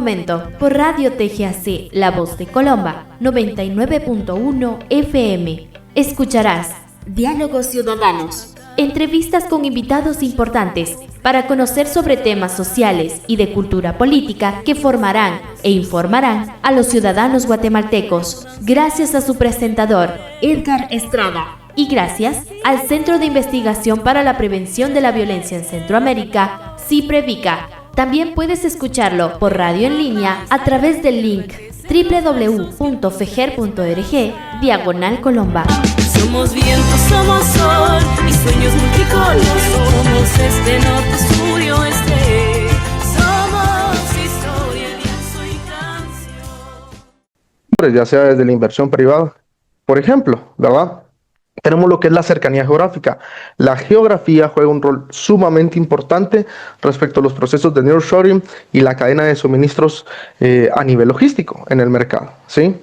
momento por Radio TGAC, La Voz de Colomba, 99.1 FM. Escucharás Diálogos Ciudadanos, entrevistas con invitados importantes para conocer sobre temas sociales y de cultura política que formarán e informarán a los ciudadanos guatemaltecos, gracias a su presentador, Edgar Estrada, y gracias al Centro de Investigación para la Prevención de la Violencia en Centroamérica, CIPREVICA. También puedes escucharlo por radio en línea a través del link www.fejer.org/Colomba. Somos viento, somos sol y sueños multicolor. Somos este norte, estudio este. Somos historia, lienzo y canción. Ya sea desde la inversión privada, por ejemplo, ¿verdad? Tenemos lo que es la cercanía geográfica. La geografía juega un rol sumamente importante respecto a los procesos de nearshoring y la cadena de suministros a nivel logístico en el mercado, ¿sí?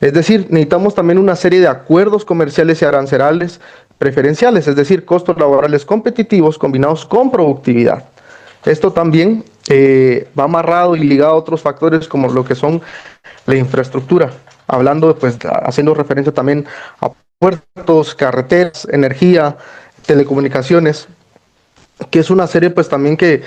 Es decir, necesitamos también una serie de acuerdos comerciales y arancelarios preferenciales, es decir, costos laborales competitivos combinados con productividad. Esto también va amarrado y ligado a otros factores como lo que son la infraestructura, hablando, pues, haciendo referencia también a puertos, carreteras, energía, telecomunicaciones, que es una serie pues también que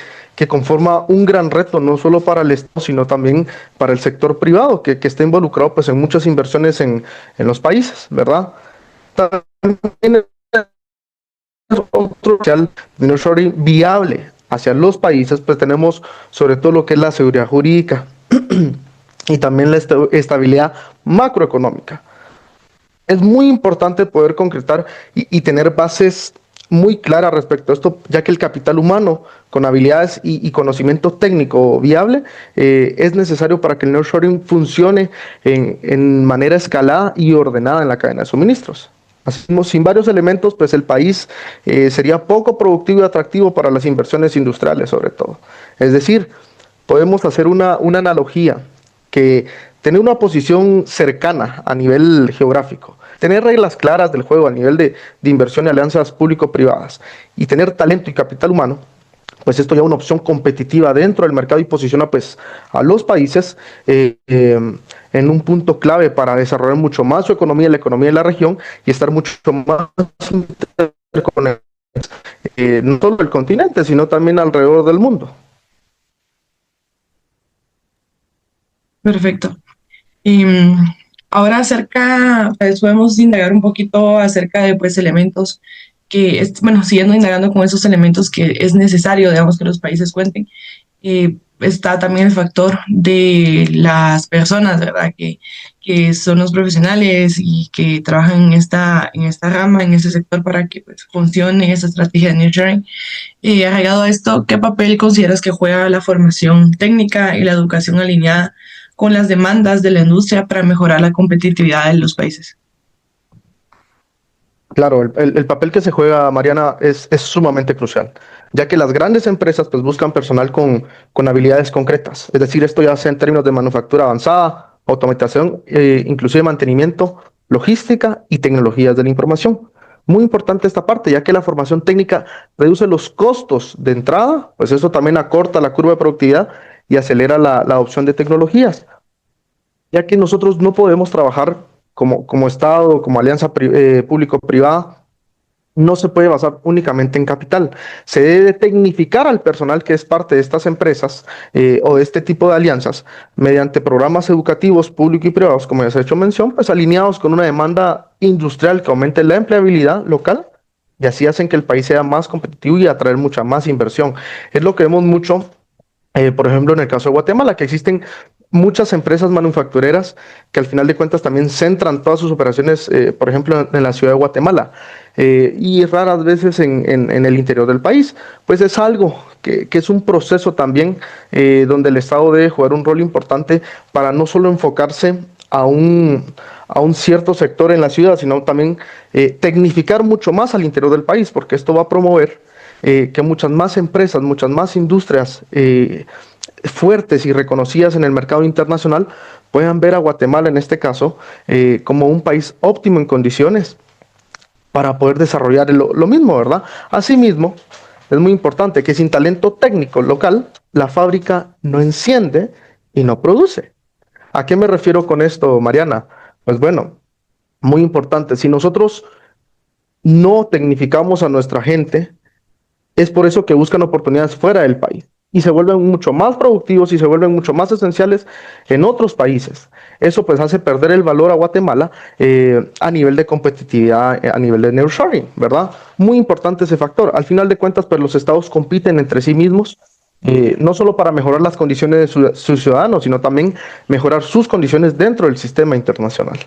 conforma un gran reto, no solo para el Estado, sino también para el sector privado, que está involucrado pues en muchas inversiones en los países, ¿verdad? También otro social nearshoring viable hacia los países, pues tenemos sobre todo lo que es la seguridad jurídica y también la estabilidad macroeconómica. Es muy importante poder concretar y tener bases muy claras respecto a esto, ya que el capital humano con habilidades y conocimiento técnico viable es necesario para que el nearshoring funcione en manera escalada y ordenada en la cadena de suministros. Así mismo, sin varios elementos, pues el país sería poco productivo y atractivo para las inversiones industriales, sobre todo. Es decir, podemos hacer una analogía que tener una posición cercana a nivel geográfico, tener reglas claras del juego a nivel de inversión y alianzas público-privadas y tener talento y capital humano, pues esto ya es una opción competitiva dentro del mercado y posiciona pues a los países en un punto clave para desarrollar mucho más su economía, la economía de la región y estar mucho más interconectados, no solo del continente, sino también alrededor del mundo. Perfecto. Ahora pues podemos indagar un poquito acerca de pues elementos siguiendo indagando con esos elementos que es necesario, digamos, que los países cuenten. Está también el factor de las personas, ¿verdad? Que son los profesionales y que trabajan en esta rama, en ese sector para que pues, funcione esa estrategia de nearshoring. Arraigado a esto, ¿qué papel consideras que juega la formación técnica y la educación alineada con las demandas de la industria para mejorar la competitividad de los países? Claro, el papel que se juega, Mariana, es sumamente crucial, ya que las grandes empresas pues, buscan personal con habilidades concretas, es decir, esto ya sea en términos de manufactura avanzada, automatización, inclusive mantenimiento, logística y tecnologías de la información. Muy importante esta parte, ya que la formación técnica reduce los costos de entrada, pues eso también acorta la curva de productividad y acelera la adopción de tecnologías, ya que nosotros no podemos trabajar como Estado, como alianza público-privada, no se puede basar únicamente en capital. Se debe tecnificar al personal que es parte de estas empresas o de este tipo de alianzas mediante programas educativos públicos y privados, como ya se ha hecho mención, pues alineados con una demanda industrial que aumente la empleabilidad local y así hacen que el país sea más competitivo y atraer mucha más inversión. Es lo que vemos mucho, por ejemplo, en el caso de Guatemala, que existen muchas empresas manufactureras que al final de cuentas también centran todas sus operaciones, por ejemplo, en la ciudad de Guatemala y raras veces en el interior del país. Pues es algo que es un proceso también donde el Estado debe jugar un rol importante para no solo enfocarse a un cierto sector en la ciudad, sino también tecnificar mucho más al interior del país, porque esto va a promover que muchas más empresas, muchas más industrias fuertes y reconocidas en el mercado internacional puedan ver a Guatemala en este caso como un país óptimo en condiciones para poder desarrollar lo mismo, ¿verdad? Asimismo, es muy importante que sin talento técnico local, la fábrica no enciende y no produce. ¿A qué me refiero con esto, Mariana? Pues bueno, muy importante, si nosotros no tecnificamos a nuestra gente, es por eso que buscan oportunidades fuera del país y se vuelven mucho más productivos y se vuelven mucho más esenciales en otros países. Eso pues hace perder el valor a Guatemala a nivel de competitividad, a nivel de nearshoring, ¿verdad? Muy importante ese factor. Al final de cuentas, pues los estados compiten entre sí mismos, no solo para mejorar las condiciones de sus ciudadanos, sino también mejorar sus condiciones dentro del sistema internacional.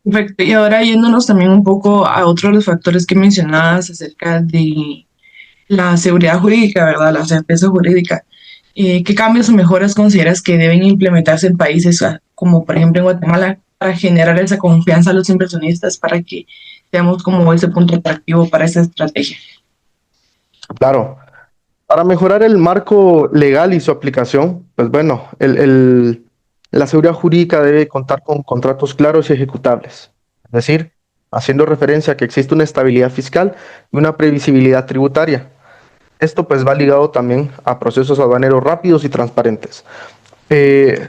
Perfecto. Y ahora yéndonos también un poco a otro de los factores que mencionabas acerca de la seguridad jurídica, ¿verdad? La certeza jurídica. ¿Qué cambios o mejoras consideras que deben implementarse en países como por ejemplo en Guatemala para generar esa confianza a los inversionistas para que seamos como ese punto atractivo para esa estrategia? Claro, para mejorar el marco legal y su aplicación, pues bueno, la seguridad jurídica debe contar con contratos claros y ejecutables. Es decir, haciendo referencia a que existe una estabilidad fiscal y una previsibilidad tributaria. Esto pues va ligado también a procesos aduaneros rápidos y transparentes. Eh,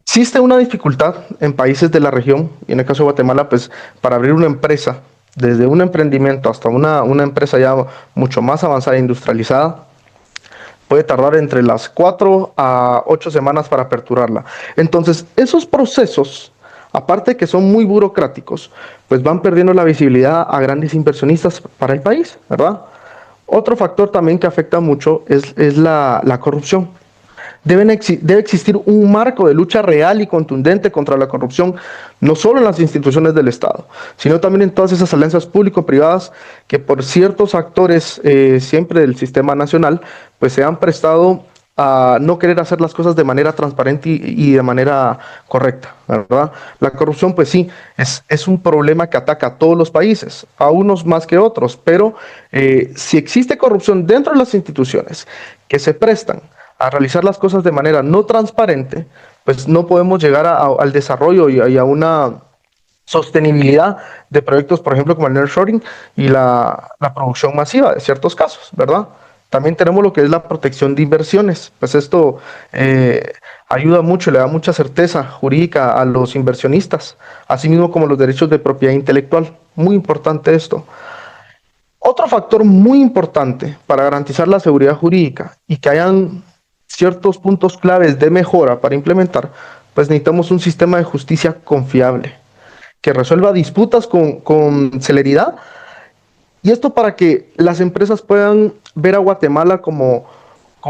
Existe una dificultad en países de la región, y en el caso de Guatemala, pues para abrir una empresa, desde un emprendimiento hasta una empresa ya mucho más avanzada e industrializada, puede tardar entre las 4 a 8 semanas para aperturarla. Entonces, esos procesos, aparte de que son muy burocráticos, pues van perdiendo la visibilidad a grandes inversionistas para el país, ¿verdad? Otro factor también que afecta mucho es la corrupción. Debe existir un marco de lucha real y contundente contra la corrupción, no solo en las instituciones del Estado, sino también en todas esas alianzas público-privadas que por ciertos actores siempre del sistema nacional, pues se han prestado a no querer hacer las cosas de manera transparente y de manera correcta, ¿verdad? La corrupción, pues sí, es un problema que ataca a todos los países, a unos más que otros, pero si existe corrupción dentro de las instituciones que se prestan a realizar las cosas de manera no transparente, pues no podemos llegar al desarrollo y a una sostenibilidad de proyectos, por ejemplo, como el nearshoring y la producción masiva de ciertos casos, ¿verdad? También tenemos lo que es la protección de inversiones, pues esto ayuda mucho, le da mucha certeza jurídica a los inversionistas, así mismo como los derechos de propiedad intelectual. Muy importante esto. Otro factor muy importante para garantizar la seguridad jurídica y que hayan ciertos puntos claves de mejora para implementar, pues necesitamos un sistema de justicia confiable, que resuelva disputas con celeridad, y esto para que las empresas puedan ver a Guatemala como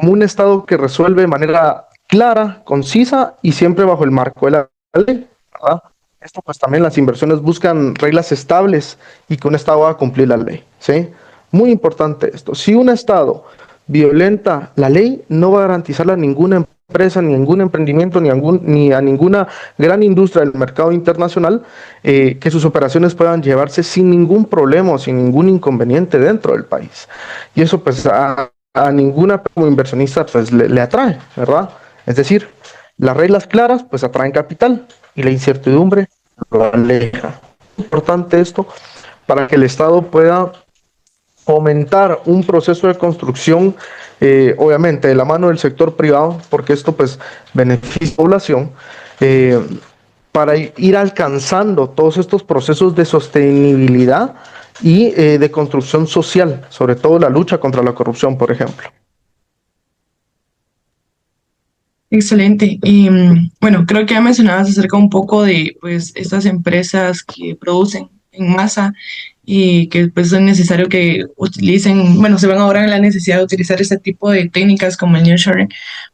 un estado que resuelve de manera clara, concisa y siempre bajo el marco de la ley, ¿verdad? Esto pues también las inversiones buscan reglas estables y que un estado va a cumplir la ley, ¿sí? Muy importante esto. Si un estado violenta la ley, no va a garantizarle a ninguna empresa, ni a ningún emprendimiento, ni a ninguna gran industria del mercado internacional que sus operaciones puedan llevarse sin ningún problema o sin ningún inconveniente dentro del país. Y eso pues a ninguna como inversionista pues le atrae, ¿verdad? Es decir, las reglas claras pues atraen capital y la incertidumbre lo aleja. Es importante esto para que el Estado pueda fomentar un proceso de construcción, obviamente de la mano del sector privado, porque esto pues beneficia a la población, para ir alcanzando todos estos procesos de sostenibilidad y de construcción social, sobre todo la lucha contra la corrupción, por ejemplo. Excelente. Y bueno, creo que ya mencionabas acerca un poco de pues estas empresas que producen en masa y que pues es necesario que utilicen, bueno, se ven ahora en la necesidad de utilizar este tipo de técnicas como el nearshoring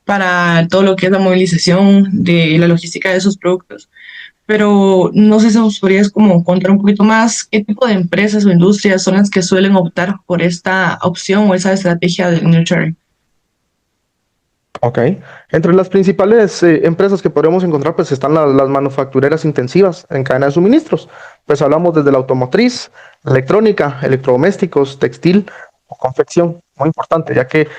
para todo lo que es la movilización de la logística de sus productos. Pero no sé si os podrías como contar un poquito más qué tipo de empresas o industrias son las que suelen optar por esta opción o esa estrategia del nearshoring. Ok. Entre las principales empresas que podemos encontrar, pues están las manufactureras intensivas en cadena de suministros. Pues hablamos desde la automotriz, electrónica, electrodomésticos, textil o confección. Muy importante, ya que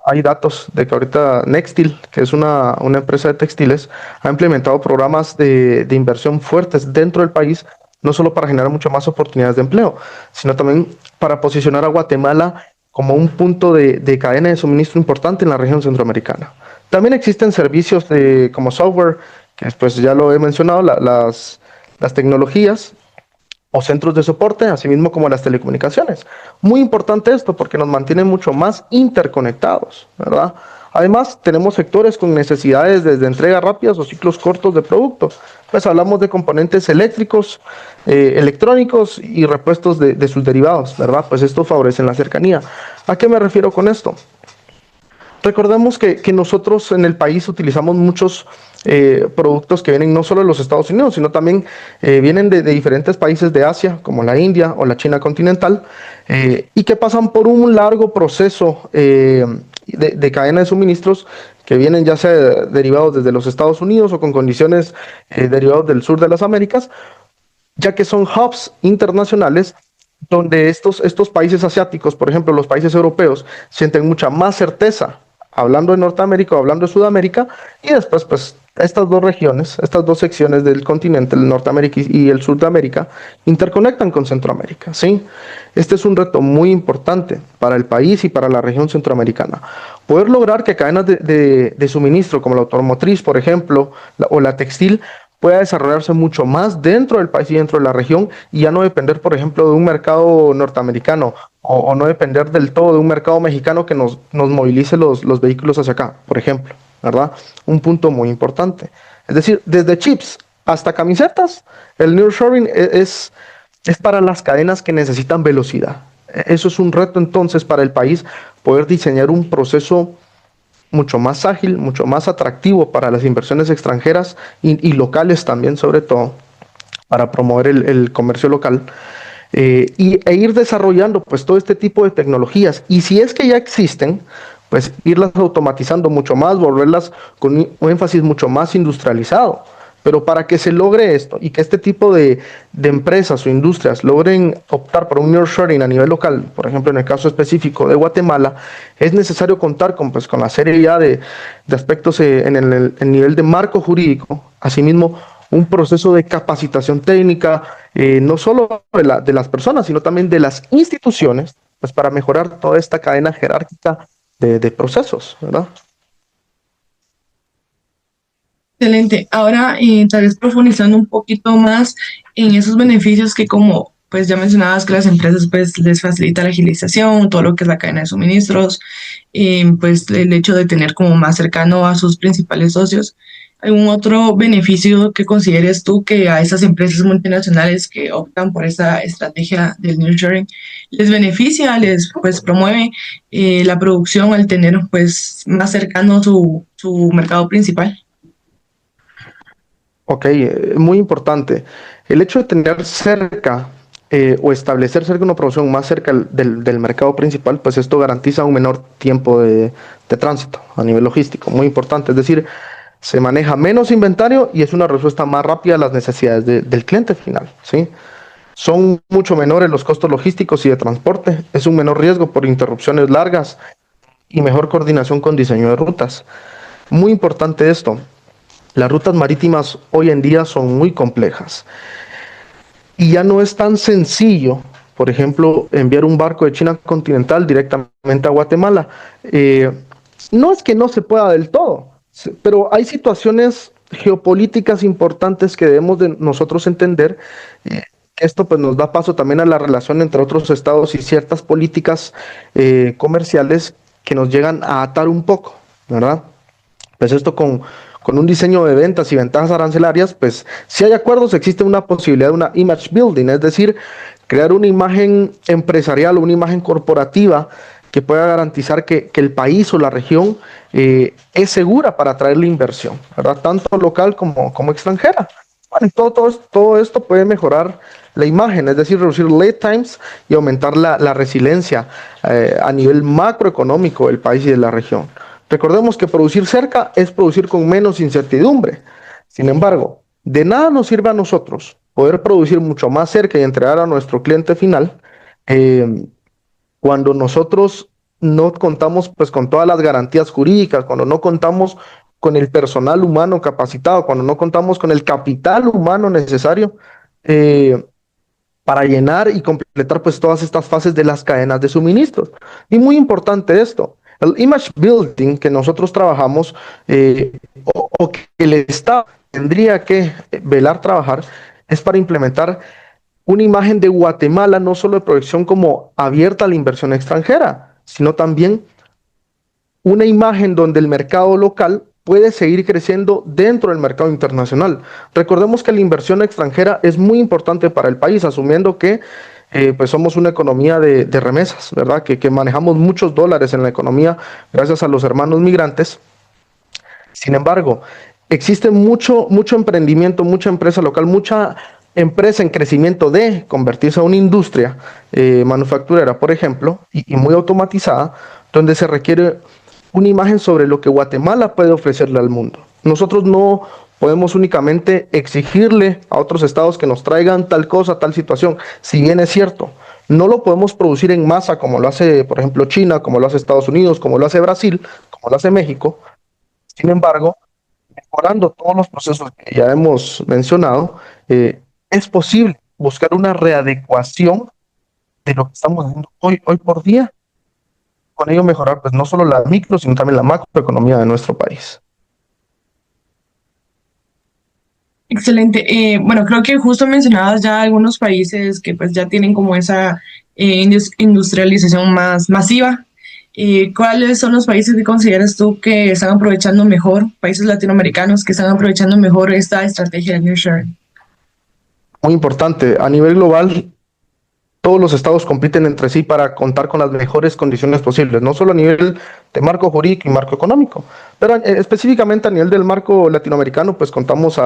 hay datos de que ahorita Nextil, que es una empresa de textiles, ha implementado programas de inversión fuertes dentro del país, no solo para generar mucho más oportunidades de empleo, sino también para posicionar a Guatemala como un punto de cadena de suministro importante en la región centroamericana. También existen servicios como software, que pues ya lo he mencionado, las tecnologías o centros de soporte, asimismo como las telecomunicaciones. Muy importante esto porque nos mantiene mucho más interconectados, ¿verdad? Además, tenemos sectores con necesidades desde entregas rápidas o ciclos cortos de productos. Pues hablamos de componentes eléctricos, electrónicos y repuestos de sus derivados, ¿verdad? Pues esto favorece la cercanía. ¿A qué me refiero con esto? Recordemos que nosotros en el país utilizamos muchos productos que vienen no solo de los Estados Unidos, sino también vienen de diferentes países de Asia, como la India o la China continental, y que pasan por un largo proceso de cadena de suministros que vienen ya sea derivados desde los Estados Unidos o con condiciones derivados del sur de las Américas, ya que son hubs internacionales donde estos países asiáticos, por ejemplo, los países europeos, sienten mucha más certeza hablando de Norteamérica o hablando de Sudamérica, y después, pues, estas dos regiones, estas dos secciones del continente, el Norteamérica y el Sur de América, interconectan con Centroamérica, ¿sí? Este es un reto muy importante para el país y para la región centroamericana. Poder lograr que cadenas de suministro, como la automotriz, por ejemplo, o la textil, pueda desarrollarse mucho más dentro del país y dentro de la región, y ya no depender, por ejemplo, de un mercado norteamericano o no depender del todo de un mercado mexicano que nos movilice los vehículos hacia acá, por ejemplo, ¿verdad? Un punto muy importante. Es decir, desde chips hasta camisetas, el nearshoring es para las cadenas que necesitan velocidad. Eso es un reto entonces para el país, poder diseñar un proceso mucho más ágil, mucho más atractivo para las inversiones extranjeras y locales también, sobre todo, para promover el comercio local, e ir desarrollando pues todo este tipo de tecnologías. Y si es que ya existen, pues irlas automatizando mucho más, volverlas con un énfasis mucho más industrializado. Pero para que se logre esto y que este tipo de empresas o industrias logren optar por un nearshoring a nivel local, por ejemplo, en el caso específico de Guatemala, es necesario contar con la serie ya de aspectos en el nivel de marco jurídico, asimismo un proceso de capacitación técnica, no solo de las personas, sino también de las instituciones, pues para mejorar toda esta cadena jerárquica de procesos, ¿verdad? Excelente. Ahora, tal vez profundizando un poquito más en esos beneficios que como pues ya mencionabas que las empresas pues les facilita la agilización, todo lo que es la cadena de suministros, pues el hecho de tener como más cercano a sus principales socios. ¿Algún otro beneficio que consideres tú que a esas empresas multinacionales que optan por esa estrategia del nearshoring les beneficia, les pues promueve la producción al tener pues más cercano su mercado principal? Ok, muy importante. El hecho de tener cerca o establecer cerca una producción más cerca del mercado principal, pues esto garantiza un menor tiempo de tránsito a nivel logístico, muy importante. Es decir, se maneja menos inventario y es una respuesta más rápida a las necesidades del cliente final, ¿sí? Son mucho menores los costos logísticos y de transporte, es un menor riesgo por interrupciones largas y mejor coordinación con diseño de rutas. Muy importante esto. Las rutas marítimas hoy en día son muy complejas y ya no es tan sencillo, por ejemplo, enviar un barco de China continental directamente a Guatemala. No es que no se pueda del todo, pero hay situaciones geopolíticas importantes que debemos de nosotros entender. Esto pues nos da paso también a la relación entre otros estados y ciertas políticas comerciales que nos llegan a atar un poco, ¿verdad? Pues esto con un diseño de ventas y ventajas arancelarias, pues si hay acuerdos existe una posibilidad de una image building, es decir, crear una imagen empresarial, una imagen corporativa que pueda garantizar que el país o la región es segura para atraer la inversión, ¿verdad? Tanto local como extranjera. Bueno, y todo esto puede mejorar la imagen, es decir, reducir lead times y aumentar la resiliencia a nivel macroeconómico del país y de la región. Recordemos que producir cerca es producir con menos incertidumbre. Sin embargo, de nada nos sirve a nosotros poder producir mucho más cerca y entregar a nuestro cliente final cuando nosotros no contamos pues con todas las garantías jurídicas, cuando no contamos con el personal humano capacitado, cuando no contamos con el capital humano necesario para llenar y completar pues todas estas fases de las cadenas de suministros. Y muy importante esto, el image building que nosotros trabajamos o que el Estado tendría que velar trabajar es para implementar una imagen de Guatemala no solo de proyección como abierta a la inversión extranjera, sino también una imagen donde el mercado local puede seguir creciendo dentro del mercado internacional. Recordemos que la inversión extranjera es muy importante para el país, asumiendo que pues somos una economía de remesas, ¿verdad? Que manejamos muchos dólares en la economía gracias a los hermanos migrantes. Sin embargo, existe mucho emprendimiento, mucha empresa local, mucha empresa en crecimiento de convertirse a una industria manufacturera, por ejemplo, y muy automatizada, donde se requiere una imagen sobre lo que Guatemala puede ofrecerle al mundo. Nosotros no podemos únicamente exigirle a otros estados que nos traigan tal cosa, tal situación. Si bien es cierto, no lo podemos producir en masa como lo hace, por ejemplo, China, como lo hace Estados Unidos, como lo hace Brasil, como lo hace México. Sin embargo, mejorando todos los procesos que ya hemos mencionado, es posible buscar una readecuación de lo que estamos haciendo hoy por día, con ello mejorar pues no solo la micro, sino también la macroeconomía de nuestro país. Excelente. Bueno, creo que justo mencionabas ya algunos países que pues ya tienen como esa industrialización más masiva. ¿Cuáles son los países que consideras tú que están aprovechando mejor, países latinoamericanos que están aprovechando mejor esta estrategia de nearshoring? Muy importante, a nivel global, todos los estados compiten entre sí para contar con las mejores condiciones posibles, no solo a nivel de marco jurídico y marco económico, pero específicamente a nivel del marco latinoamericano, pues contamos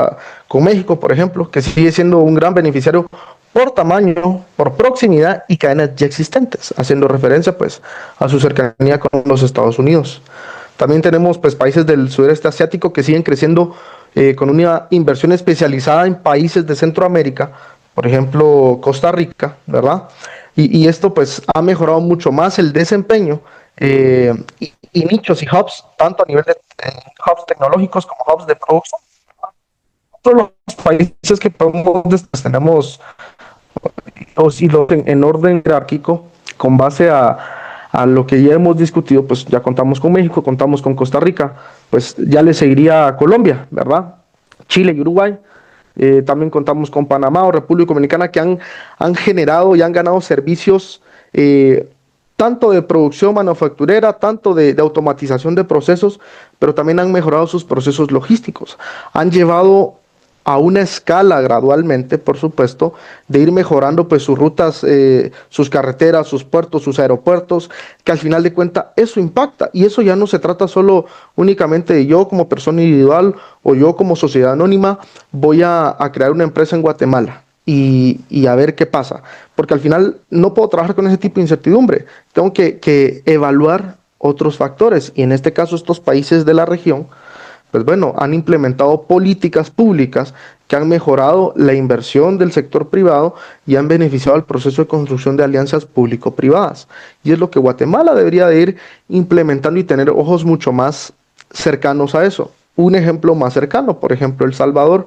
con México, por ejemplo, que sigue siendo un gran beneficiario por tamaño, por proximidad y cadenas ya existentes, haciendo referencia pues a su cercanía con los Estados Unidos. También tenemos pues países del sudeste asiático que siguen creciendo con una inversión especializada en países de Centroamérica, por ejemplo, Costa Rica, ¿verdad? Y esto pues ha mejorado mucho más el desempeño y nichos y hubs, tanto a nivel de hubs tecnológicos como hubs de producción. Todos los países que podemos tenemos los hilos en orden jerárquico con base a lo que ya hemos discutido, pues ya contamos con México, contamos con Costa Rica, pues ya le seguiría a Colombia, ¿verdad? Chile y Uruguay. También contamos con Panamá o República Dominicana que han generado y han ganado servicios tanto de producción manufacturera, tanto de automatización de procesos, pero también han mejorado sus procesos logísticos. Han llevado a una escala gradualmente, por supuesto, de ir mejorando pues sus rutas, sus carreteras, sus puertos, sus aeropuertos, que al final de cuentas eso impacta. Y eso ya no se trata solo únicamente de yo como persona individual o yo como sociedad anónima voy a crear una empresa en Guatemala y a ver qué pasa. Porque al final no puedo trabajar con ese tipo de incertidumbre. Tengo que evaluar otros factores. Y en este caso estos países de la región, pues bueno, han implementado políticas públicas que han mejorado la inversión del sector privado y han beneficiado al proceso de construcción de alianzas público-privadas. Y es lo que Guatemala debería de ir implementando y tener ojos mucho más cercanos a eso. Un ejemplo más cercano, por ejemplo, El Salvador,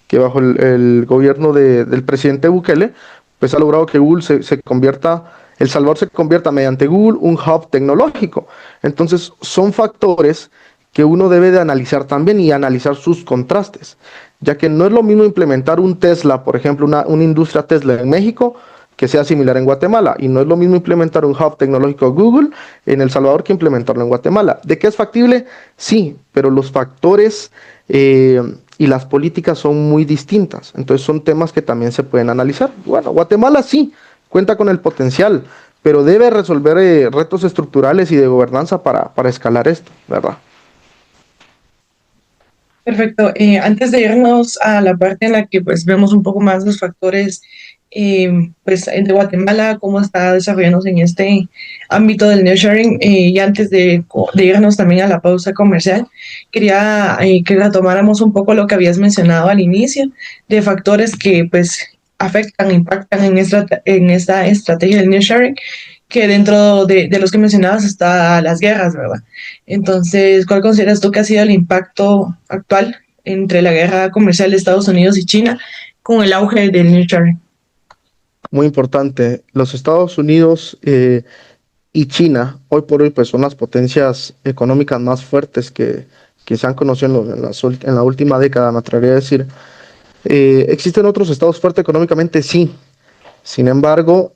que bajo el gobierno del presidente Bukele, pues ha logrado que Google se convierta, El Salvador se convierta mediante Google un hub tecnológico. Entonces, son factores que uno debe de analizar también y analizar sus contrastes, ya que no es lo mismo implementar un Tesla, por ejemplo, una industria Tesla en México, que sea similar en Guatemala, y no es lo mismo implementar un hub tecnológico Google en El Salvador que implementarlo en Guatemala. ¿De qué es factible? Sí, pero los factores y las políticas son muy distintas, entonces son temas que también se pueden analizar. Bueno, Guatemala sí, cuenta con el potencial, pero debe resolver retos estructurales y de gobernanza para escalar esto, ¿verdad? Perfecto. Antes de irnos a la parte en la que pues vemos un poco más los factores pues de Guatemala, cómo está desarrollándose en este ámbito del nearshoring, y antes de irnos también a la pausa comercial, quería que retomáramos un poco lo que habías mencionado al inicio, de factores que pues afectan, impactan en esta estrategia del nearshoring, que dentro de los que mencionabas está las guerras, ¿verdad? Entonces, ¿cuál consideras tú que ha sido el impacto actual entre la guerra comercial de Estados Unidos y China con el auge del nearshoring? muy importante. Los Estados Unidos y China, hoy por hoy, pues son las potencias económicas más fuertes que se han conocido en la última década, me atrevería a decir. ¿Existen otros estados fuertes económicamente? Sí. Sin embargo,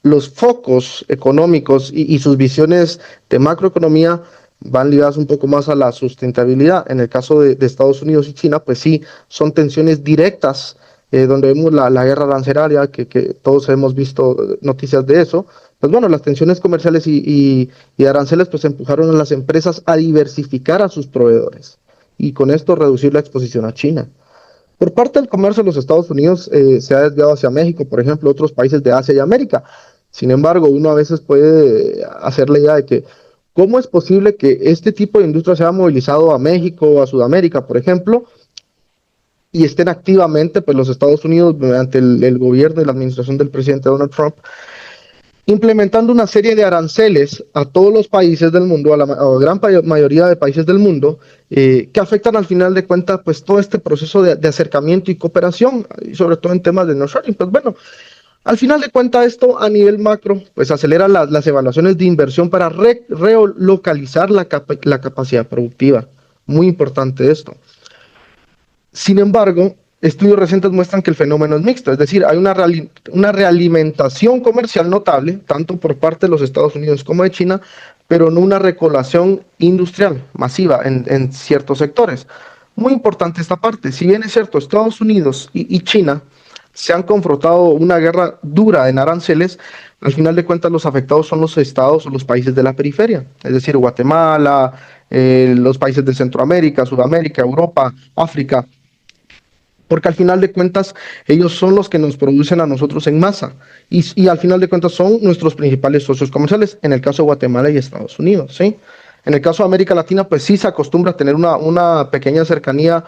los focos económicos y sus visiones de macroeconomía van ligadas un poco más a la sustentabilidad. En el caso de Estados Unidos y China, pues sí, son tensiones directas, donde vemos la guerra arancelaria, que todos hemos visto noticias de eso. Pues bueno, las tensiones comerciales y aranceles pues empujaron a las empresas a diversificar a sus proveedores y con esto reducir la exposición a China. Por parte del comercio, los Estados Unidos se ha desviado hacia México, por ejemplo, otros países de Asia y América. Sin embargo, uno a veces puede hacer la idea de que cómo es posible que este tipo de industria se haya movilizado a México o a Sudamérica, por ejemplo, y estén activamente, pues los Estados Unidos, mediante el gobierno y la administración del presidente Donald Trump, implementando una serie de aranceles a todos los países del mundo, a la gran mayoría de países del mundo, que afectan al final de cuentas pues todo este proceso de acercamiento y cooperación, y sobre todo en temas de nearshoring. Pues bueno, al final de cuentas esto a nivel macro pues acelera las evaluaciones de inversión para relocalizar la capacidad productiva. Muy importante esto. Sin embargo, estudios recientes muestran que el fenómeno es mixto, es decir, hay una realimentación comercial notable, tanto por parte de los Estados Unidos como de China, pero no una recolación industrial masiva en ciertos sectores. Muy importante esta parte, si bien es cierto, Estados Unidos y China se han confrontado una guerra dura en aranceles, al final de cuentas los afectados son los estados o los países de la periferia, es decir, Guatemala, los países de Centroamérica, Sudamérica, Europa, África, porque al final de cuentas ellos son los que nos producen a nosotros en masa y al final de cuentas son nuestros principales socios comerciales, en el caso de Guatemala y Estados Unidos, ¿sí? En el caso de América Latina, pues sí se acostumbra a tener una pequeña cercanía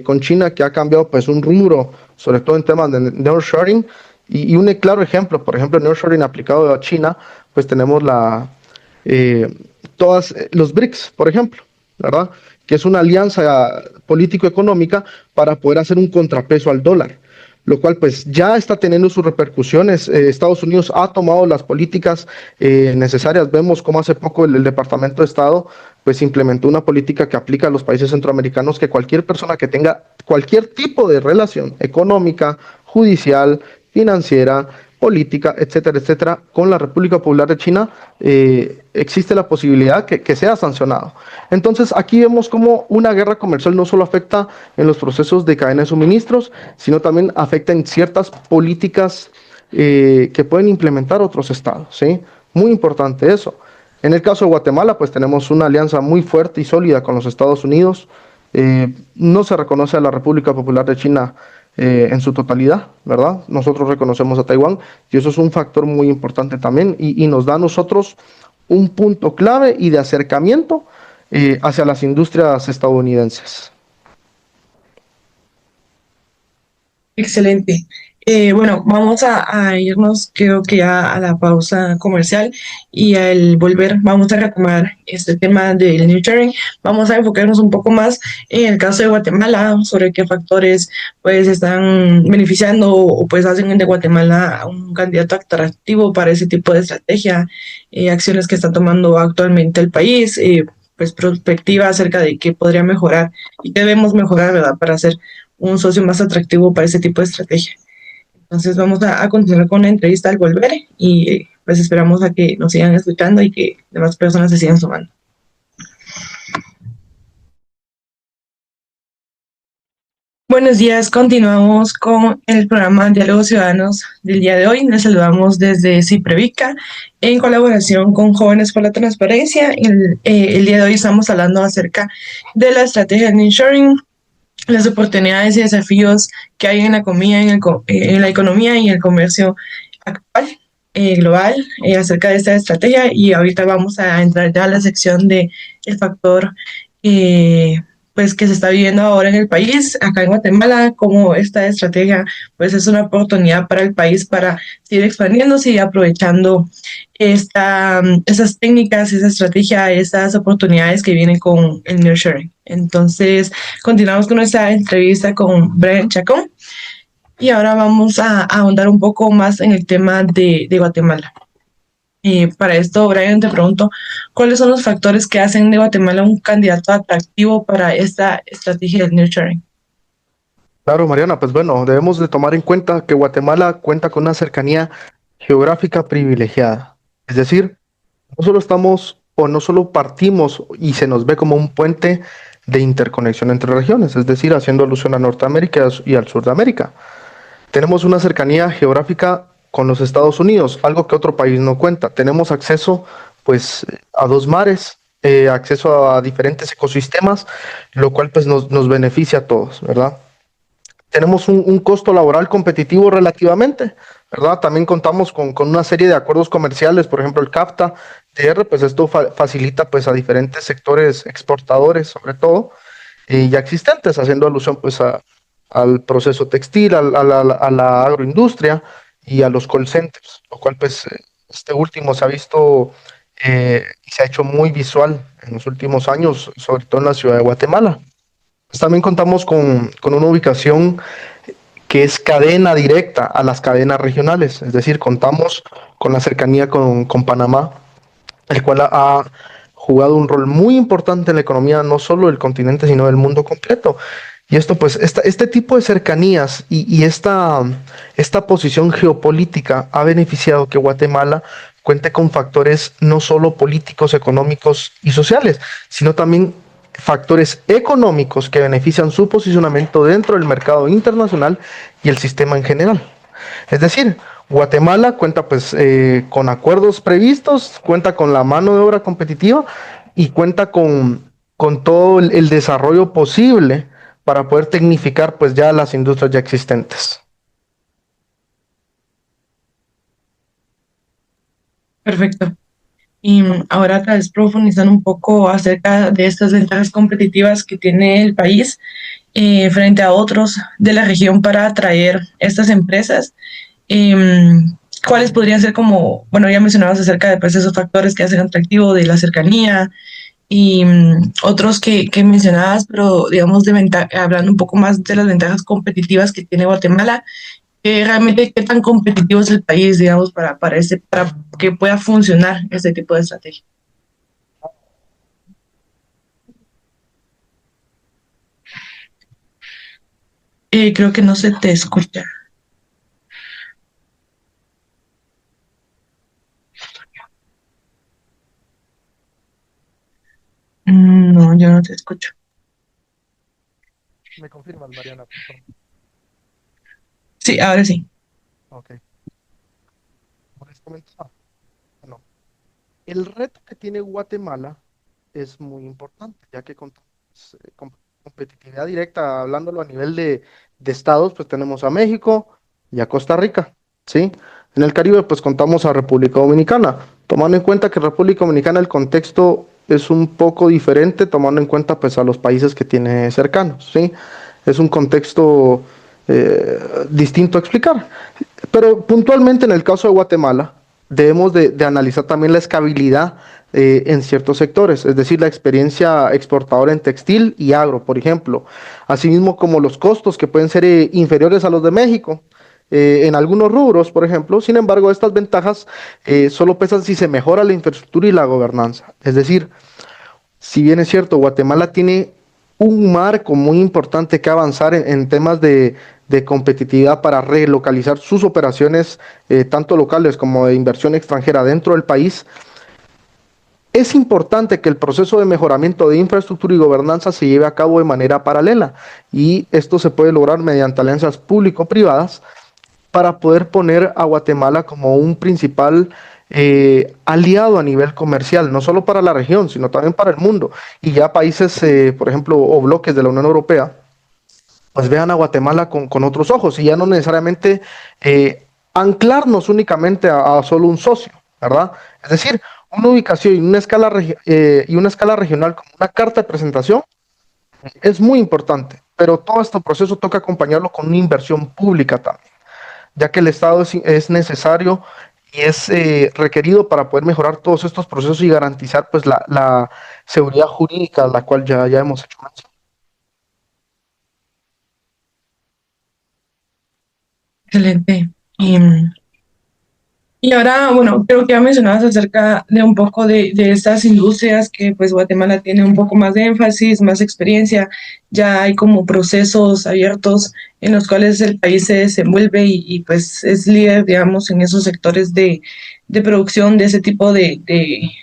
con China que ha cambiado pues un rubro, sobre todo en temas de nearshoring, y un claro ejemplo, por ejemplo, nearshoring aplicado a China, pues tenemos todos los BRICS, por ejemplo, ¿verdad? Que es una alianza político-económica para poder hacer un contrapeso al dólar, lo cual pues ya está teniendo sus repercusiones. Estados Unidos ha tomado las políticas necesarias. Vemos cómo hace poco el Departamento de Estado pues implementó una política que aplica a los países centroamericanos, que cualquier persona que tenga cualquier tipo de relación económica, judicial, financiera, política, etcétera, etcétera, con la República Popular de China, existe la posibilidad que sea sancionado. Entonces, aquí vemos cómo una guerra comercial no solo afecta en los procesos de cadena de suministros, sino también afecta en ciertas políticas que pueden implementar otros estados, ¿sí? Muy importante eso. En el caso de Guatemala, pues tenemos una alianza muy fuerte y sólida con los Estados Unidos. No se reconoce a la República Popular de China en su totalidad, ¿verdad? Nosotros reconocemos a Taiwán y eso es un factor muy importante también y nos da a nosotros un punto clave y de acercamiento hacia las industrias estadounidenses. Excelente. Bueno, vamos a irnos, creo que ya a la pausa comercial y al volver vamos a retomar este tema del nearshoring. Vamos a enfocarnos un poco más en el caso de Guatemala, sobre qué factores pues están beneficiando o pues hacen de Guatemala un candidato atractivo para ese tipo de estrategia, acciones que está tomando actualmente el país, pues perspectiva acerca de qué podría mejorar y qué debemos mejorar, ¿verdad?, para hacer un socio más atractivo para ese tipo de estrategia. Entonces vamos a continuar con la entrevista al volver y pues esperamos a que nos sigan escuchando y que demás personas se sigan sumando. Buenos días, continuamos con el programa Diálogos Ciudadanos del día de hoy. Les saludamos desde Ciprevica en colaboración con Jóvenes por la Transparencia. El día de hoy estamos hablando acerca de la estrategia de nearshoring, las oportunidades y desafíos que hay en la economía y el comercio actual, global, acerca de esta estrategia. Y ahorita vamos a entrar ya a la sección de el factor pues que se está viviendo ahora en el país, acá en Guatemala, como esta estrategia pues es una oportunidad para el país para seguir expandiéndose y aprovechando esas técnicas, esa estrategia, esas oportunidades que vienen con el nearshoring. Entonces, continuamos con nuestra entrevista con Brian Chacón. Y ahora vamos a ahondar un poco más en el tema de Guatemala. Para esto, Brian, te pregunto, ¿cuáles son los factores que hacen de Guatemala un candidato atractivo para esta estrategia del nurturing? Claro, Mariana, pues bueno, debemos de tomar en cuenta que Guatemala cuenta con una cercanía geográfica privilegiada. Es decir, no solo estamos o no solo partimos y se nos ve como un puente de interconexión entre regiones, es decir, haciendo alusión a Norteamérica y al Sur de América. Tenemos una cercanía geográfica con los Estados Unidos, algo que otro país no cuenta. Tenemos acceso, pues, a dos mares, acceso a diferentes ecosistemas, lo cual, pues, nos beneficia a todos, ¿verdad? Tenemos un costo laboral competitivo relativamente, ¿verdad? También contamos con una serie de acuerdos comerciales, por ejemplo, el CAFTA, DR, pues esto facilita, pues, a diferentes sectores exportadores, sobre todo, ya existentes, haciendo alusión, pues, al proceso textil, a la agroindustria y a los call centers, lo cual, pues, este último se ha visto y se ha hecho muy visual en los últimos años, sobre todo en la ciudad de Guatemala. Pues también contamos con una ubicación que es cadena directa a las cadenas regionales, es decir, contamos con la cercanía con Panamá, el cual ha jugado un rol muy importante en la economía no solo del continente, sino del mundo completo. Y esto, pues, este tipo de cercanías y esta posición geopolítica ha beneficiado que Guatemala cuente con factores no solo políticos, económicos y sociales, sino también factores económicos que benefician su posicionamiento dentro del mercado internacional y el sistema en general. Es decir, Guatemala cuenta, pues, con acuerdos previstos, cuenta con la mano de obra competitiva y cuenta con todo el desarrollo posible para poder tecnificar, pues, ya las industrias ya existentes. Perfecto. Y ahora tal vez profundizando un poco acerca de estas ventajas competitivas que tiene el país frente a otros de la región para atraer estas empresas. ¿Cuáles podrían ser como, bueno, ya mencionabas acerca de pues, esos factores que hacen atractivo de la cercanía y otros que mencionabas, pero digamos hablando un poco más de las ventajas competitivas que tiene Guatemala, realmente qué tan competitivo es el país, digamos, para que pueda funcionar este tipo de estrategia? Creo que no se te escucha. No, yo no te escucho. ¿Me confirmas, Mariana? Sí, ahora sí. Ok. Como les comentaba, bueno, el reto que tiene Guatemala es muy importante, ya que contamos con competitividad directa, hablándolo a nivel de estados, pues tenemos a México y a Costa Rica, ¿sí? En el Caribe, pues contamos a República Dominicana, tomando en cuenta que República Dominicana el contexto es un poco diferente, tomando en cuenta, pues, a los países que tiene cercanos, ¿sí? Es un contexto distinto a explicar. Pero puntualmente en el caso de Guatemala, debemos de analizar también la escalabilidad en ciertos sectores, es decir, la experiencia exportadora en textil y agro, por ejemplo, asimismo como los costos que pueden ser inferiores a los de México. En algunos rubros, por ejemplo, sin embargo, estas ventajas solo pesan si se mejora la infraestructura y la gobernanza. Es decir, si bien es cierto, Guatemala tiene un marco muy importante que avanzar en temas de competitividad para relocalizar sus operaciones, tanto locales como de inversión extranjera dentro del país. Es importante que el proceso de mejoramiento de infraestructura y gobernanza se lleve a cabo de manera paralela y esto se puede lograr mediante alianzas público-privadas para poder poner a Guatemala como un principal aliado a nivel comercial, no solo para la región, sino también para el mundo. Y ya países, por ejemplo, o bloques de la Unión Europea, pues vean a Guatemala con otros ojos y ya no necesariamente anclarnos únicamente a solo un socio, ¿verdad? Es decir, una ubicación y una escala regional como una carta de presentación es muy importante, pero todo este proceso toca acompañarlo con una inversión pública también, ya que el Estado es necesario y es requerido para poder mejorar todos estos procesos y garantizar, pues, la seguridad jurídica a la cual ya hemos hecho mención. Excelente. Y ahora, bueno, creo que ya mencionabas acerca de un poco de estas industrias que pues Guatemala tiene un poco más de énfasis, más experiencia, ya hay como procesos abiertos en los cuales el país se desenvuelve pues es líder, digamos, en esos sectores de producción de ese tipo de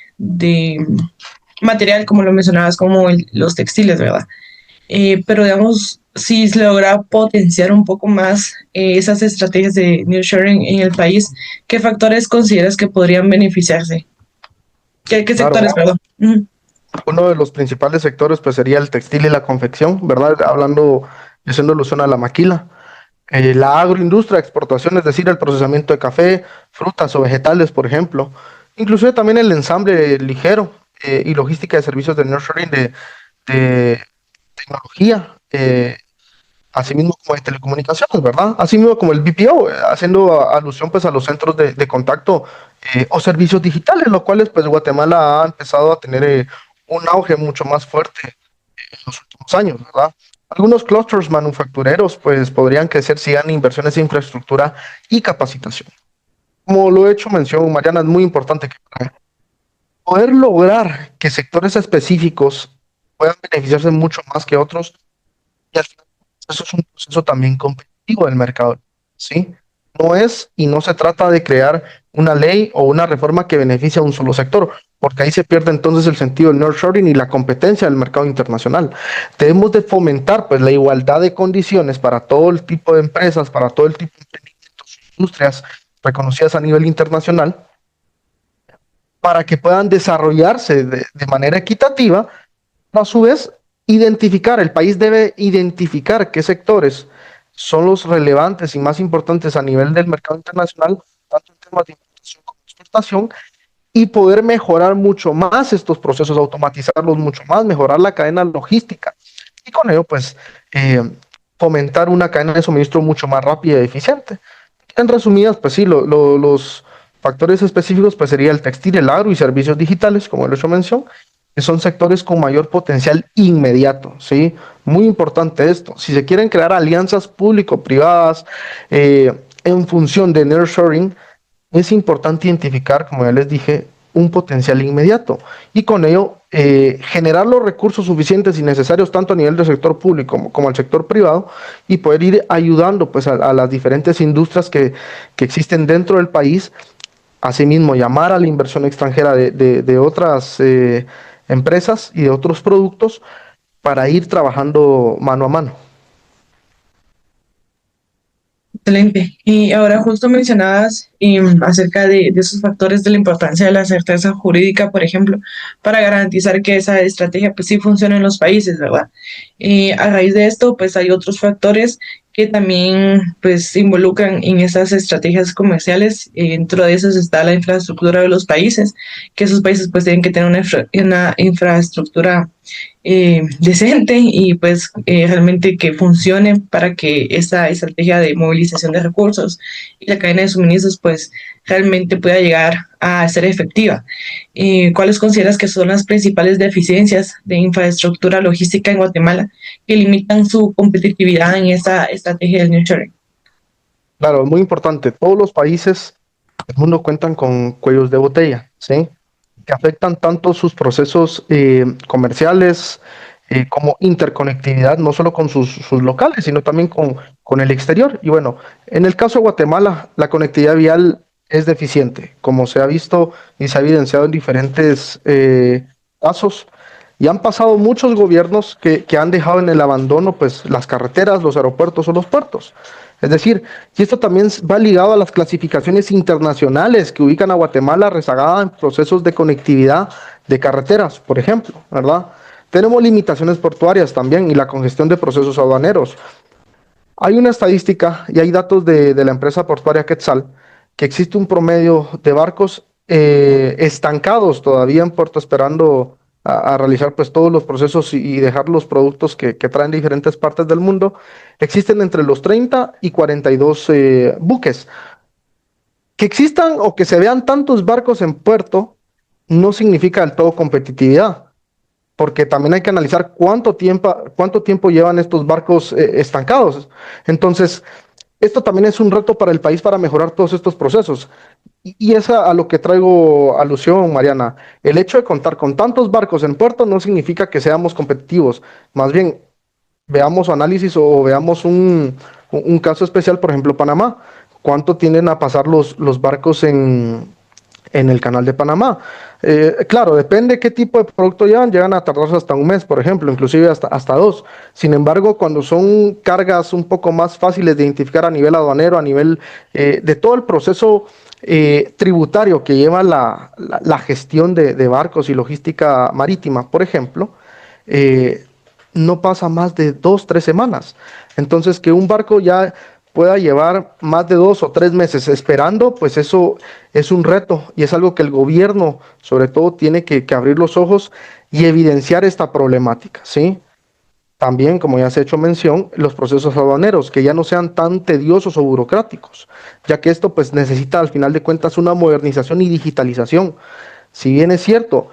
material, como lo mencionabas, como los textiles, ¿verdad? Pero digamos, si se logra potenciar un poco más esas estrategias de nearshoring en el país, ¿qué factores consideras que podrían beneficiarse? ¿Qué Claro, sectores, perdón? Ujú. uno de los principales sectores pues sería el textil y la confección, ¿verdad? Hablando, haciendo alusión a la maquila. La agroindustria, exportación, es decir, el procesamiento de café, frutas o vegetales, por ejemplo. Inclusive también el ensamble ligero y logística de servicios de nurturing de tecnología, asimismo como de telecomunicaciones, ¿verdad? Asimismo como el BPO, haciendo alusión pues a los centros de contacto o servicios digitales, los cuales pues Guatemala ha empezado a tener un auge mucho más fuerte en los últimos años, ¿verdad? Algunos clusters manufactureros pues podrían crecer si han inversiones en infraestructura y capacitación. Como lo he hecho mención, Mariana, es muy importante que para poder lograr que sectores específicos puedan beneficiarse mucho más que otros, y al final eso es un proceso también competitivo del mercado, ¿sí? No es y no se trata de crear una ley o una reforma que beneficie a un solo sector, porque ahí se pierde entonces el sentido del nearshoring y la competencia del mercado internacional. Debemos de fomentar pues la igualdad de condiciones para todo el tipo de empresas, para todo el tipo de emprendimientos, industrias reconocidas a nivel internacional, para que puedan desarrollarse de manera equitativa. A su vez, identificar, el país debe identificar qué sectores son los relevantes y más importantes a nivel del mercado internacional, tanto en temas de importación como exportación, y poder mejorar mucho más estos procesos, automatizarlos mucho más, mejorar la cadena logística y con ello, pues, fomentar una cadena de suministro mucho más rápida y eficiente. En resumidas, pues sí, los factores específicos pues sería el textil, el agro y servicios digitales, como lo he hecho mención, que son sectores con mayor potencial inmediato, ¿sí? Muy importante esto. Si se quieren crear alianzas público-privadas en función de nearshoring, es importante identificar, como ya les dije, un potencial inmediato y con ello generar los recursos suficientes y necesarios tanto a nivel del sector público como al sector privado y poder ir ayudando pues a las diferentes industrias que existen dentro del país. Asimismo, llamar a la inversión extranjera de otras empresas y de otros productos para ir trabajando mano a mano. Excelente. Y ahora justo mencionabas acerca de esos factores de la importancia de la certeza jurídica, por ejemplo, para garantizar que esa estrategia pues sí funcione en los países, ¿verdad? A raíz de esto, pues hay otros factores que también pues se involucran en esas estrategias comerciales. Dentro de esas está la infraestructura de los países, que esos países pues tienen que tener una infraestructura decente y pues realmente que funcione para que esa estrategia de movilización de recursos y la cadena de suministros pues realmente pueda llegar a ser efectiva. ¿Cuáles consideras que son las principales deficiencias de infraestructura logística en Guatemala que limitan su competitividad en esa estrategia del nearshoring? Claro, es muy importante. Todos los países del mundo cuentan con cuellos de botella, ¿sí? Que afectan tanto sus procesos comerciales como interconectividad, no solo con sus locales, sino también con el exterior. Y bueno, en el caso de Guatemala, la conectividad vial es deficiente, como se ha visto y se ha evidenciado en diferentes casos. Y han pasado muchos gobiernos que han dejado en el abandono pues, las carreteras, los aeropuertos o los puertos. Es decir, y esto también va ligado a las clasificaciones internacionales que ubican a Guatemala rezagada en procesos de conectividad de carreteras, por ejemplo, ¿verdad? Tenemos limitaciones portuarias también y la congestión de procesos aduaneros. Hay una estadística y hay datos de la empresa portuaria Quetzal que existe un promedio de barcos estancados todavía en puerto esperando a realizar pues todos los procesos y dejar los productos que traen de diferentes partes del mundo. Existen entre los 30 y 42 buques. Que existan o que se vean tantos barcos en puerto no significa del todo competitividad, porque también hay que analizar cuánto tiempo llevan estos barcos estancados. Entonces, Esto también es un reto para el país para mejorar todos estos procesos. Y es a lo que traigo alusión, Mariana. El hecho de contar con tantos barcos en puerto no significa que seamos competitivos. Más bien, veamos análisis o veamos un caso especial, por ejemplo, Panamá. ¿Cuánto tienden a pasar los barcos en el canal de Panamá? Claro, depende qué tipo de producto llegan a tardarse hasta un mes, por ejemplo, inclusive hasta dos. Sin embargo, cuando son cargas un poco más fáciles de identificar a nivel aduanero, a nivel de todo el proceso tributario que lleva la gestión de barcos y logística marítima, por ejemplo, eh, no pasa más de 2, 3 semanas. Entonces, que un barco ya pueda llevar más de 2 o 3 meses esperando, pues eso es un reto y es algo que el gobierno, sobre todo, tiene que abrir los ojos y evidenciar esta problemática, ¿sí? También, como ya se ha hecho mención, los procesos aduaneros, que ya no sean tan tediosos o burocráticos, ya que esto pues necesita al final de cuentas una modernización y digitalización. Si bien es cierto,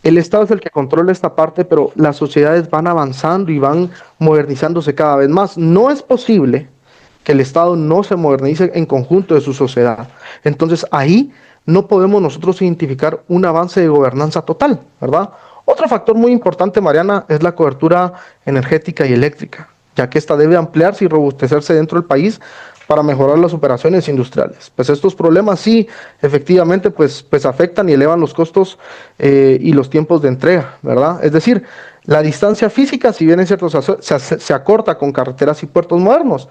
el Estado es el que controla esta parte, pero las sociedades van avanzando y van modernizándose cada vez más. No es posible que el Estado no se modernice en conjunto de su sociedad. Entonces ahí no podemos nosotros identificar un avance de gobernanza total, ¿verdad? Otro factor muy importante, Mariana, es la cobertura energética y eléctrica, ya que esta debe ampliarse y robustecerse dentro del país para mejorar las operaciones industriales. Pues estos problemas sí, efectivamente, pues afectan y elevan los costos y los tiempos de entrega, ¿verdad? Es decir, la distancia física, si bien es cierto, se acorta con carreteras y puertos modernos,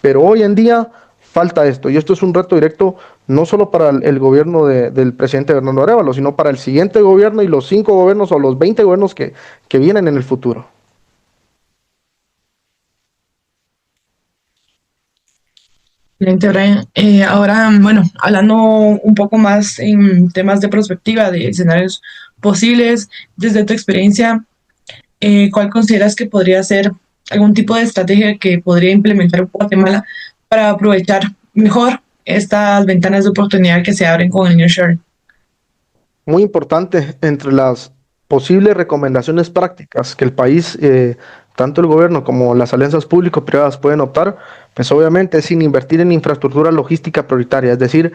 pero hoy en día falta esto, y esto es un reto directo no solo para el gobierno del presidente Bernardo Arévalo, sino para el siguiente gobierno y los 5 gobiernos o los 20 gobiernos que vienen en el futuro. Excelente, Brian. Ahora, bueno, hablando un poco más en temas de perspectiva, de escenarios posibles, desde tu experiencia, ¿cuál consideras que podría ser algún tipo de estrategia que podría implementar Guatemala para aprovechar mejor estas ventanas de oportunidad que se abren con el nearshoring? Muy importante entre las posibles recomendaciones prácticas que el país, tanto el gobierno como las alianzas público-privadas pueden optar, pues obviamente es sin invertir en infraestructura logística prioritaria, es decir,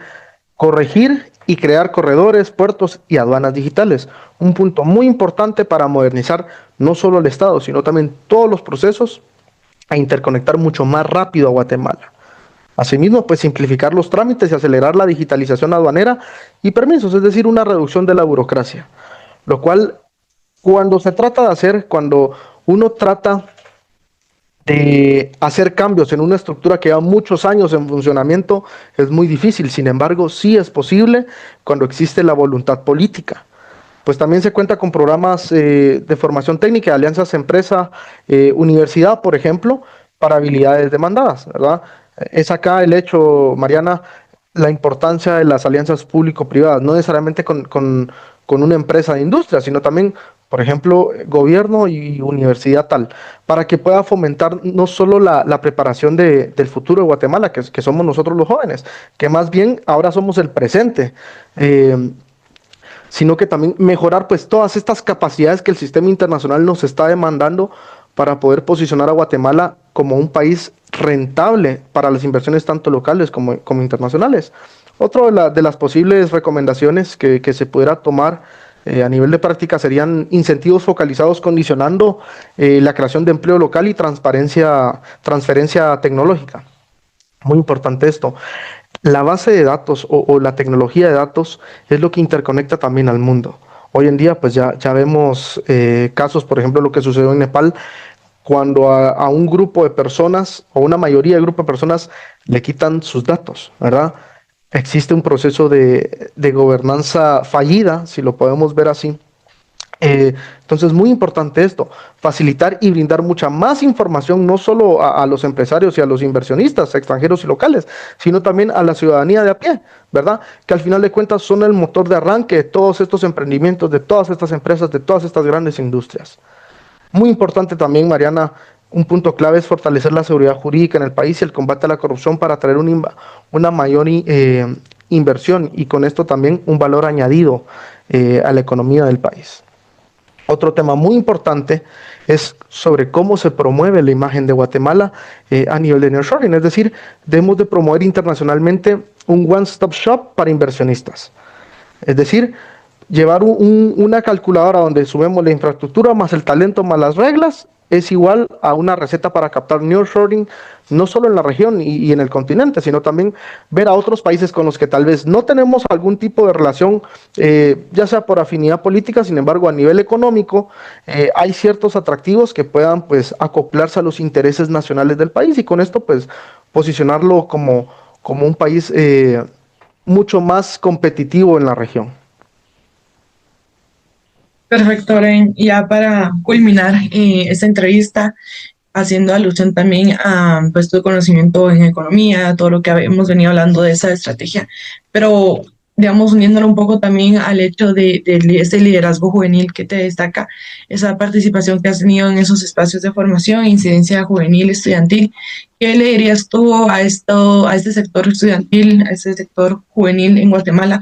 corregir y crear corredores, puertos y aduanas digitales. Un punto muy importante para modernizar no solo el Estado, sino también todos los procesos e interconectar mucho más rápido a Guatemala. Asimismo, pues simplificar los trámites y acelerar la digitalización aduanera y permisos, es decir, una reducción de la burocracia. Lo cual, cuando se trata de hacer, cuando uno trata de hacer cambios en una estructura que lleva muchos años en funcionamiento, es muy difícil. Sin embargo, sí es posible cuando existe la voluntad política. Pues también se cuenta con programas de formación técnica, alianzas empresa, universidad, por ejemplo, para habilidades demandadas, ¿verdad? Es acá el hecho, Mariana, la importancia de las alianzas público-privadas, no necesariamente con una empresa de industria, sino también, por ejemplo, gobierno y universidad tal, para que pueda fomentar no solo la preparación del futuro de Guatemala, que somos nosotros los jóvenes, que más bien ahora somos el presente. Sino que también mejorar pues todas estas capacidades que el sistema internacional nos está demandando para poder posicionar a Guatemala como un país rentable para las inversiones tanto locales como internacionales. Otra de las posibles recomendaciones que se pudiera tomar a nivel de práctica serían incentivos focalizados condicionando la creación de empleo local y transferencia tecnológica. Muy importante esto. La base de datos o la tecnología de datos es lo que interconecta también al mundo. Hoy en día, pues ya vemos casos, por ejemplo, lo que sucedió en Nepal, cuando a un grupo de personas o una mayoría de grupo de personas le quitan sus datos, ¿verdad? Existe un proceso de gobernanza fallida, si lo podemos ver así. Entonces, muy importante esto, facilitar y brindar mucha más información, no solo a los empresarios y a los inversionistas extranjeros y locales, sino también a la ciudadanía de a pie, ¿verdad? Que al final de cuentas son el motor de arranque de todos estos emprendimientos, de todas estas empresas, de todas estas grandes industrias. Muy importante también, Mariana, un punto clave es fortalecer la seguridad jurídica en el país y el combate a la corrupción para traer una mayor inversión y con esto también un valor añadido a la economía del país. Otro tema muy importante es sobre cómo se promueve la imagen de Guatemala a nivel de nearshoring, es decir, debemos de promover internacionalmente un one-stop shop para inversionistas. Es decir, llevar una calculadora donde sumemos la infraestructura más el talento más las reglas es igual a una receta para captar nearshoring, no solo en la región y en el continente, sino también ver a otros países con los que tal vez no tenemos algún tipo de relación, ya sea por afinidad política. Sin embargo, a nivel económico, hay ciertos atractivos que puedan pues acoplarse a los intereses nacionales del país y con esto pues posicionarlo como un país mucho más competitivo en la región. Perfecto, Oren. Y ya para culminar esta entrevista, haciendo alusión también a pues, tu conocimiento en economía, todo lo que hemos venido hablando de esa estrategia, pero digamos, uniéndolo un poco también al hecho de ese liderazgo juvenil que te destaca, esa participación que has tenido en esos espacios de formación, incidencia juvenil, estudiantil. ¿Qué le dirías tú a este sector estudiantil, a este sector juvenil en Guatemala,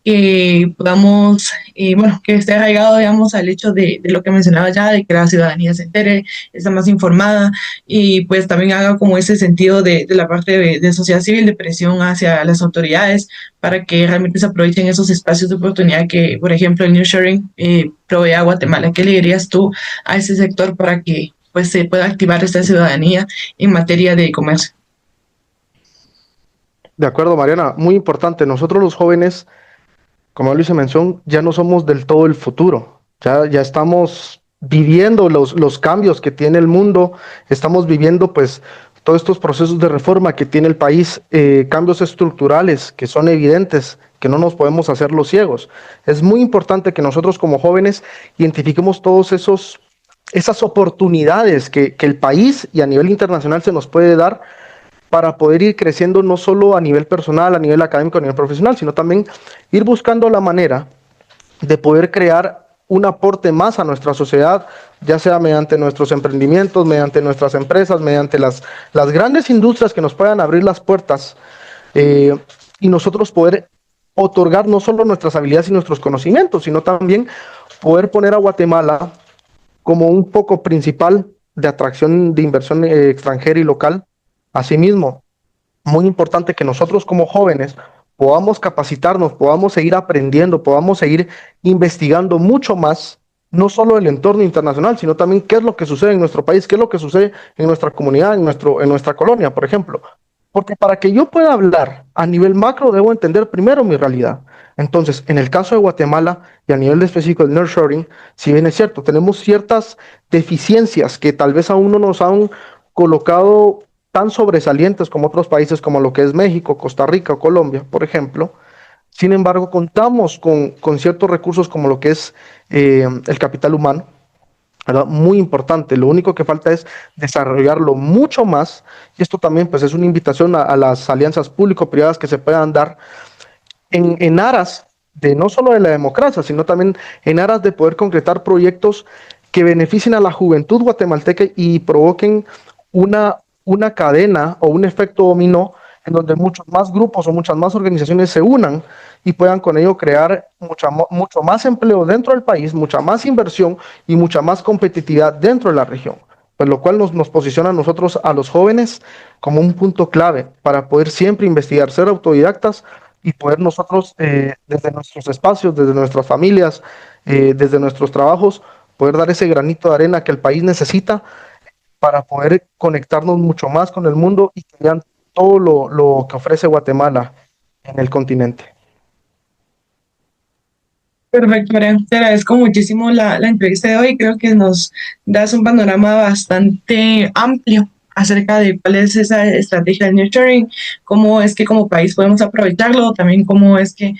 que podamos, bueno, que esté arraigado, digamos, al hecho de lo que mencionaba ya, de que la ciudadanía se entere, está más informada y pues también haga como ese sentido de la parte de sociedad civil, de presión hacia las autoridades para que realmente se aprovechen esos espacios de oportunidad que, por ejemplo, el nearshoring provee a Guatemala? ¿Qué le dirías tú a ese sector para que pues se pueda activar esta ciudadanía en materia de comercio? De acuerdo, Mariana, muy importante. Nosotros los jóvenes, como lo hice mención, ya no somos del todo el futuro. Ya estamos viviendo los cambios que tiene el mundo, estamos viviendo pues todos estos procesos de reforma que tiene el país, cambios estructurales que son evidentes, que no nos podemos hacer los ciegos. Es muy importante que nosotros como jóvenes identifiquemos todos esas oportunidades que el país y a nivel internacional se nos puede dar para poder ir creciendo no solo a nivel personal, a nivel académico, a nivel profesional, sino también ir buscando la manera de poder crear un aporte más a nuestra sociedad, ya sea mediante nuestros emprendimientos, mediante nuestras empresas, mediante las grandes industrias que nos puedan abrir las puertas y nosotros poder otorgar no solo nuestras habilidades y nuestros conocimientos, sino también poder poner a Guatemala como un foco principal de atracción de inversión extranjera y local. Asimismo, muy importante que nosotros como jóvenes podamos capacitarnos, podamos seguir aprendiendo, podamos seguir investigando mucho más, no solo el entorno internacional, sino también qué es lo que sucede en nuestro país, qué es lo que sucede en nuestra comunidad, en nuestra colonia, por ejemplo. Porque para que yo pueda hablar a nivel macro, debo entender primero mi realidad. Entonces, en el caso de Guatemala y a nivel específico del nearshoring, si bien es cierto, tenemos ciertas deficiencias que tal vez aún no nos han colocado tan sobresalientes como otros países como lo que es México, Costa Rica o Colombia, por ejemplo. Sin embargo, contamos con ciertos recursos como lo que es el capital humano, ¿verdad? Muy importante. Lo único que falta es desarrollarlo mucho más, y esto también pues, es una invitación a las alianzas público-privadas que se puedan dar en aras de no solo de la democracia, sino también en aras de poder concretar proyectos que beneficien a la juventud guatemalteca y provoquen una cadena o un efecto dominó en donde muchos más grupos o muchas más organizaciones se unan y puedan con ello crear mucho más empleo dentro del país, mucha más inversión y mucha más competitividad dentro de la región, pues lo cual nos posiciona a nosotros, a los jóvenes, como un punto clave para poder siempre investigar, ser autodidactas y poder nosotros, desde nuestros espacios, desde nuestras familias, desde nuestros trabajos, poder dar ese granito de arena que el país necesita para poder conectarnos mucho más con el mundo y que vean todo lo que ofrece Guatemala en el continente. Perfecto, Brian. Te agradezco muchísimo la entrevista de hoy. Creo que nos das un panorama bastante amplio acerca de cuál es esa estrategia de nearshoring, cómo es que como país podemos aprovecharlo, también cómo es que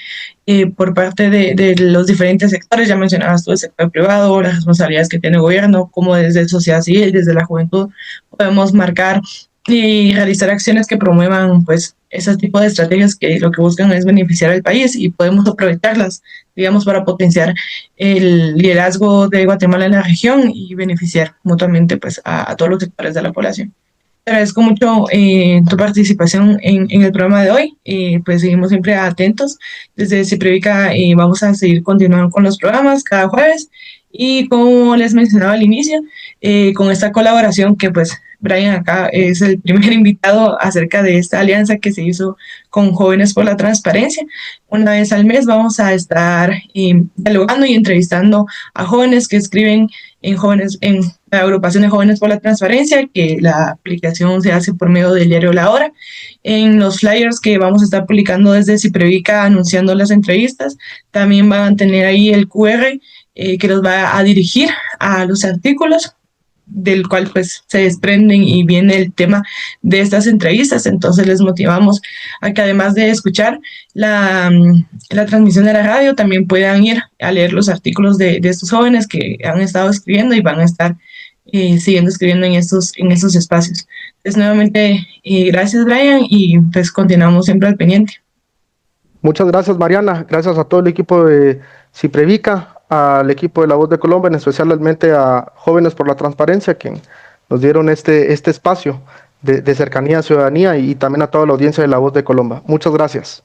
por parte de los diferentes sectores, ya mencionabas tú el sector privado, las responsabilidades que tiene el gobierno, cómo desde sociedad civil, desde la juventud, podemos marcar y realizar acciones que promuevan pues ese tipo de estrategias que lo que buscan es beneficiar al país y podemos aprovecharlas, digamos, para potenciar el liderazgo de Guatemala en la región y beneficiar mutuamente pues a todos los sectores de la población. Te agradezco mucho tu participación en el programa de hoy. Pues seguimos siempre atentos. Desde Ciprevica vamos a seguir continuando con los programas cada jueves Y como les mencionaba al inicio, con esta colaboración que pues Brian acá es el primer invitado acerca de esta alianza que se hizo con Jóvenes por la Transparencia. Una vez al mes vamos a estar dialogando y entrevistando a jóvenes que escriben en la agrupación de Jóvenes por la Transparencia, que la aplicación se hace por medio del diario La Hora. En los flyers que vamos a estar publicando desde Ciprevica anunciando las entrevistas, también van a tener ahí el QR que los va a dirigir a los artículos del cual pues se desprenden y viene el tema de estas entrevistas. Entonces les motivamos a que además de escuchar la transmisión de la radio, también puedan ir a leer los artículos de estos jóvenes que han estado escribiendo y van a estar siguiendo escribiendo en estos espacios. Entonces nuevamente gracias Brian y pues continuamos siempre al pendiente. Muchas gracias, Mariana. Gracias a todo el equipo de Ciprevica, al equipo de La Voz de Colombia, en especialmente a Jóvenes por la Transparencia, que nos dieron este espacio de cercanía a ciudadanía, y también a toda la audiencia de La Voz de Colombia. Muchas gracias.